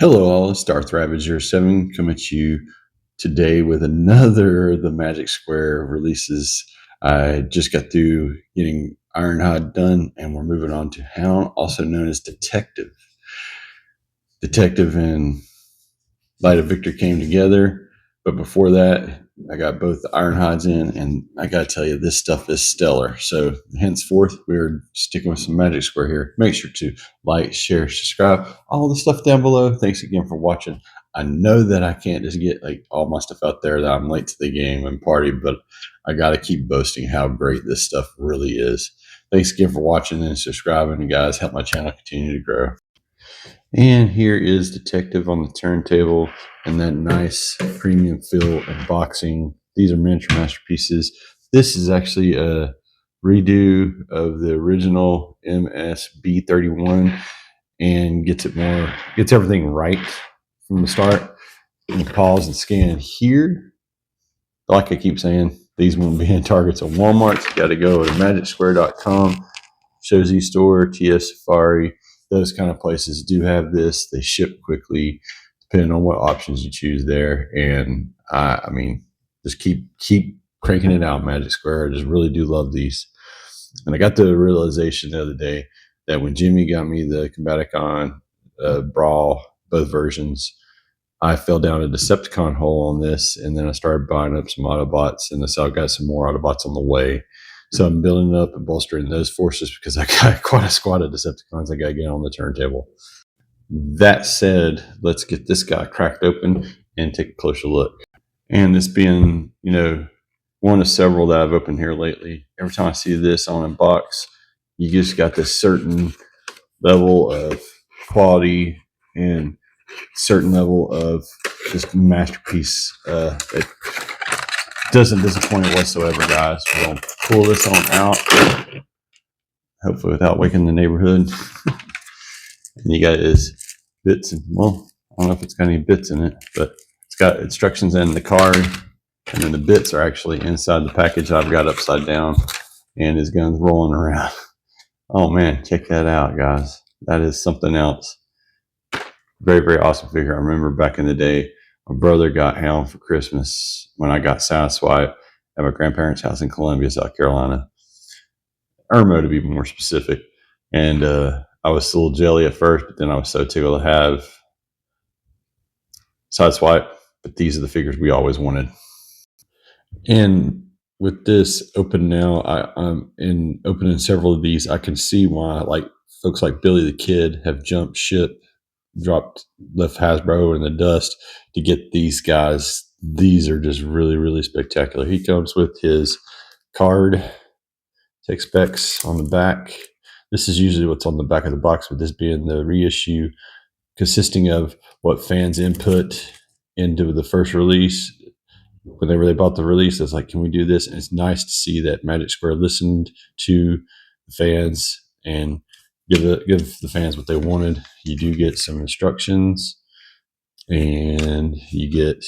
Hello, all. It's Darth Ravage07 coming at you today with another of the Magic Square releases. I just got through getting Ironhide done, and we're moving on to Hound, also known as Detective. Detective and Light of Victor came together, but before that, I got both the Ironhides in, and I got to tell you, this stuff is stellar. So, henceforth, we're sticking with some Magic Square here. Make sure to like, share, subscribe, all the stuff down below. Thanks again for watching. I know that I can't just get like all my stuff out there that I'm late to the game and party, but I got to keep boasting how great this stuff really is. Thanks again for watching and subscribing, and guys, help my channel continue to grow. And here is Detective on the turntable and that nice premium feel unboxing. These are miniature masterpieces. This is actually a redo of the original MS-B31 and gets everything right from the start. You pause and scan here. Like I keep saying, these won't be in Targets or Walmart's. You got to go to magicsquare.com, Show Z Store, TS Safari. Those kind of places do have this. They ship quickly, depending on what options you choose there. And I mean, just keep cranking it out, Magic Square. I just really do love these. And I got the realization the other day that when Jimmy got me the Combaticon Brawl, both versions, I fell down a Decepticon hole on this, and then I started buying up some Autobots, and so I got some more Autobots on the way. So I'm building up and bolstering those forces because I got quite a squad of Decepticons I got to get on the turntable. That said, let's get this guy cracked open and take a closer look. And this being, one of several that I've opened here lately, every time I see this on a box, you just got this certain level of quality and certain level of just masterpiece. It doesn't disappoint whatsoever, guys. We're going to pull this on out, hopefully without waking the neighborhood. And you got his bits, and well, I don't know if it's got any bits in it, but it's got instructions in the card, and then the bits are actually inside the package I've got upside down, and his gun's rolling around. Oh man, check that out, guys. That is something else. Very, very awesome figure. I remember back in the day, my brother got Hound for Christmas when I got Sideswipe at my grandparents' house in Columbia, South Carolina. Irmo, to be more specific. And I was a little jelly at first, but then I was so tickled to have Sideswipe. But these are the figures we always wanted. And with this open now, I'm in opening several of these. I can see why, like folks like Billy the Kid have jumped ship, left Hasbro in the dust to get these guys. These are just really, really spectacular. He comes with his card, tech specs on the back. This is usually what's on the back of the box, with this being the reissue, consisting of what fans input into the first release. Whenever they bought the release, it's like, can we do this? And it's nice to see that Magic Square listened to the fans and give the fans what they wanted. You do get some instructions, and you get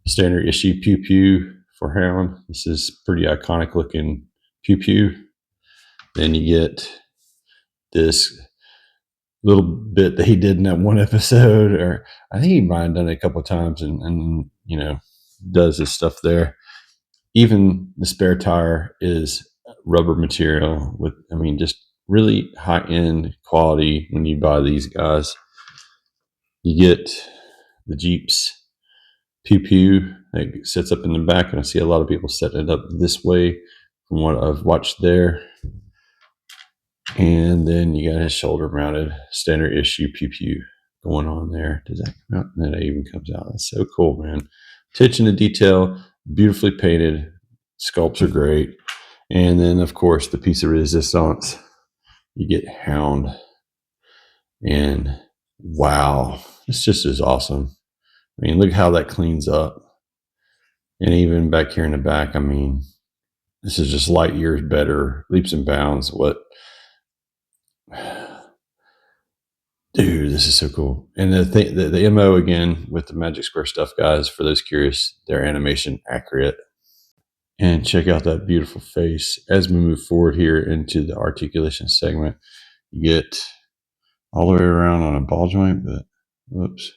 standard issue Pew Pew for Hound. This is pretty iconic looking Pew Pew. Then you get this little bit that he did in that one episode, or I think he might have done it a couple of times, and does his stuff there. Even the spare tire is rubber material with, just really high-end quality when you buy these guys. You get the Jeep's Pew Pew that sits up in the back, and I see a lot of people setting it up this way from what I've watched there. And then you got his shoulder-mounted standard issue Pew Pew going on there. Does that come out? And that even comes out. That's so cool, man. Attention to detail, beautifully painted. Sculpts are great. And then, of course, the piece of resistance. You get Hound. And wow, this just is awesome. Look how that cleans up. And even back here in the back, this is just light years better, leaps and bounds. Dude, this is so cool. And the MO again with the Magic Square stuff, guys, for those curious, their animation accurate. And check out that beautiful face. As we move forward here into the articulation segment, you get all the way around on a ball joint, but Oops.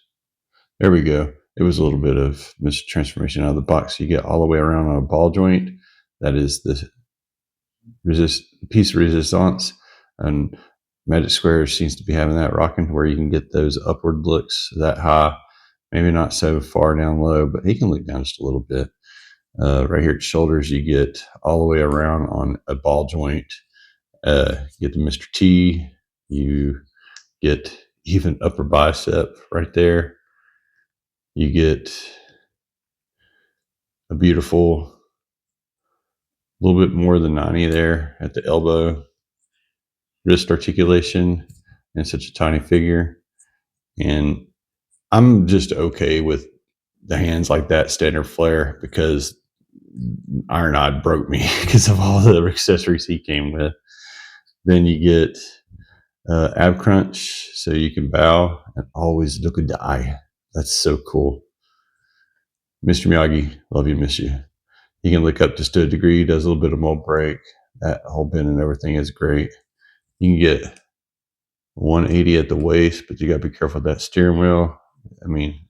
There we go. It was a little bit of mistransformation out of the box. You get all the way around on a ball joint. That is the piece of resistance. And Magic Square seems to be having that rocking where you can get those upward looks that high. Maybe not so far down low, but he can look down just a little bit. Right here at shoulders, you get all the way around on a ball joint. You get the Mr. T. You get even upper bicep right there. You get a beautiful little bit more than 90 there at the elbow. Wrist articulation and such a tiny figure. And I'm just okay with the hands like that standard flare because Ironhide broke me because of all the accessories he came with. Then you get ab crunch, so you can bow and always look at the eye. That's so cool. Mr. Miyagi, love you, miss you. He can look up just to a degree, does a little bit of mold break. That whole bend and everything is great. You can get 180 at the waist, but you got to be careful with that steering wheel. I mean,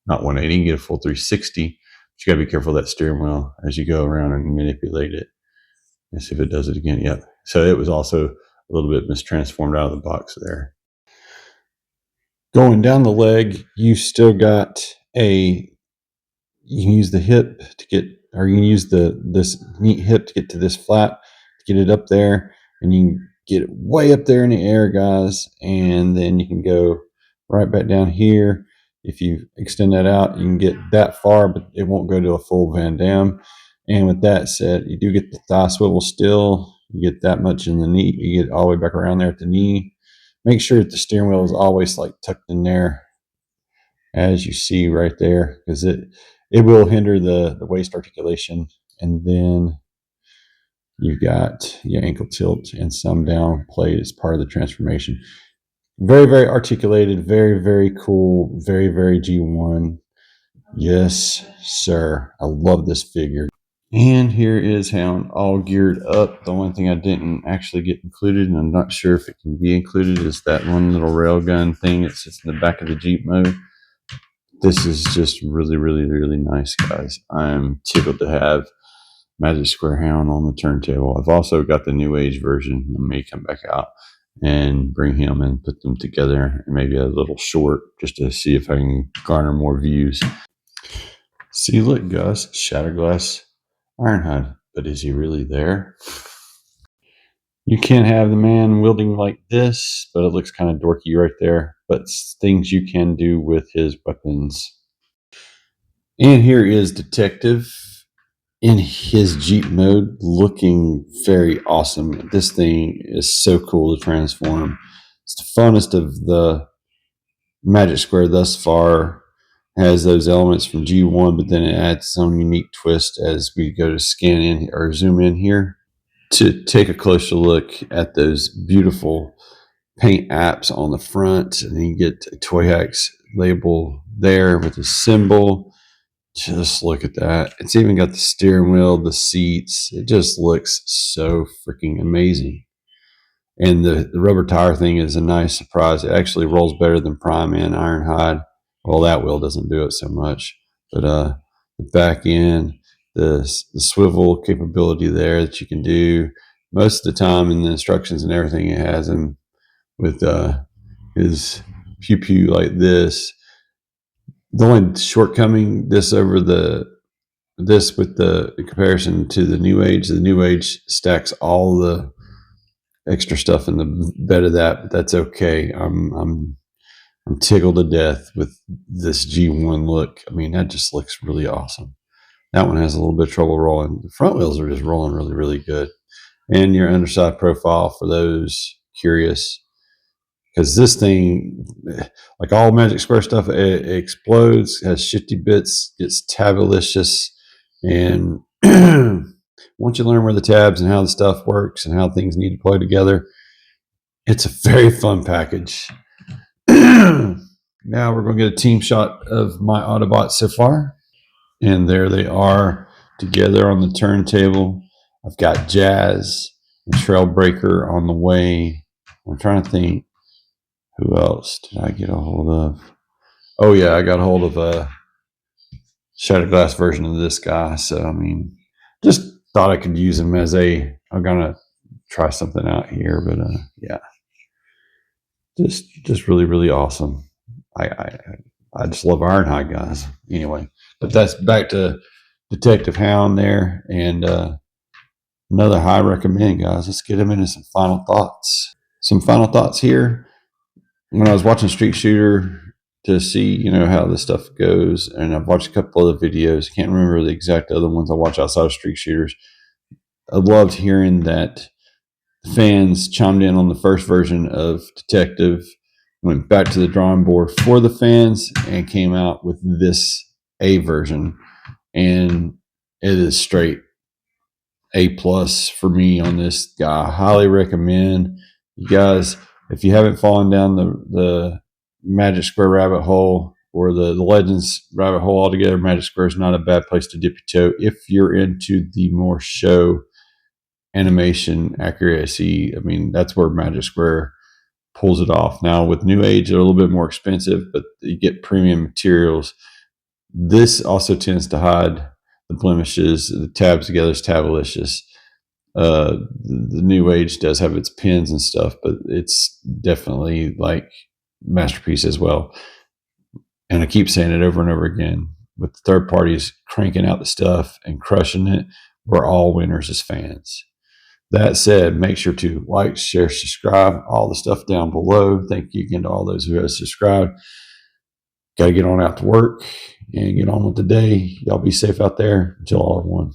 not 180, you can get a full 360, but you got to be careful with that steering wheel as you go around and manipulate it. Let's see if it does it again. Yep. So it was also a little bit mistransformed out of the box there. Going down the leg, you still got you can use the hip to get, or you can use this neat hip to get to this flat, to get it up there, and you can get it way up there in the air, guys, and then you can go right back down here. If you extend that out, you can get that far, but it won't go to a full Van Dam. And with that said, you do get the thigh swivel still. You get that much in the knee. You get all the way back around there at the knee. Make sure that the steering wheel is always like tucked in there, as you see right there, because it will hinder the waist articulation. And then you've got your ankle tilt and some down plate as part of the transformation. Very, very articulated, very, very cool, very, very G1. Yes, sir. I love this figure. And here is Hound all geared up. The only thing I didn't actually get included, and I'm not sure if it can be included, is that one little railgun thing that sits in the back of the Jeep mode. This is just really, really, really nice, guys. I'm tickled to have Magic Square Hound on the turntable. I've also got the New Age version. I may come back out and bring him and put them together, maybe a little short, just to see if I can garner more views. See, look, Gus, Shatterglass Ironhide. But is he really there? You can't have the man wielding like this, but it looks kind of dorky right there. But things you can do with his weapons. And here is Detective in his Jeep mode, looking very awesome. This thing is so cool to transform. It's the funnest of the Magic Square thus far. Has those elements from G1, but then it adds some unique twist as we go to scan in or zoom in here to take a closer look at those beautiful paint apps on the front. And you get a Toy Hacks label there with a symbol. Just look at that. It's even got the steering wheel, the seats. It just looks so freaking amazing. And the rubber tire thing is a nice surprise. It actually rolls better than Prime and Ironhide. Well, that wheel doesn't do it so much. But the back end, the swivel capability there that you can do most of the time in the instructions and everything, it has him with his pew pew like this. The only shortcoming this with the comparison to the New Age stacks all the extra stuff in the bed of that, but that's okay. I'm tickled to death with this G1 look. I mean, that just looks really awesome. That one has a little bit of trouble rolling. The front wheels are just rolling really, really good. And your underside profile for those curious, because this thing, like all Magic Square stuff, it explodes, has shifty bits, gets tabulicious, and once you learn where the tabs and how the stuff works and how things need to play together, it's a very fun package. Now we're going to get a team shot of my Autobots so far. And there they are together on the turntable. I've got Jazz and Trailbreaker on the way. I'm trying to think, who else did I get a hold of? Oh yeah, I got a hold of a shattered glass version of this guy. So I mean, just thought I could use him as a. I'm gonna try something out here, but yeah, just really really awesome. I just love Ironhide guys. Anyway, but that's back to Detective Hound there, and another high recommend, guys. Let's get him into some final thoughts. Some final thoughts here. When I was watching Street Shooter to see, how this stuff goes, and I've watched a couple other videos. I can't remember the exact other ones I watch outside of Street Shooters. I loved hearing that fans chimed in on the first version of Detective, went back to the drawing board for the fans, and came out with this A version. And it is straight A plus for me on this guy. I highly recommend you guys, if you haven't fallen down the Magic Square rabbit hole or the Legends rabbit hole altogether, Magic Square is not a bad place to dip your toe if you're into the more show animation accuracy. I mean, that's where Magic Square pulls it off. Now with New Age, they're a little bit more expensive, but you get premium materials. This also tends to hide the blemishes. The tabs together is tabalicious. The New Age does have its pins and stuff, but it's definitely like masterpiece as well. And I keep saying it over and over again. With the third parties cranking out the stuff and crushing it, we're all winners as fans. That said, make sure to like, share, subscribe, all the stuff down below. Thank you again to all those who have subscribed. Got to get on out to work and get on with the day. Y'all be safe out there. Until all one.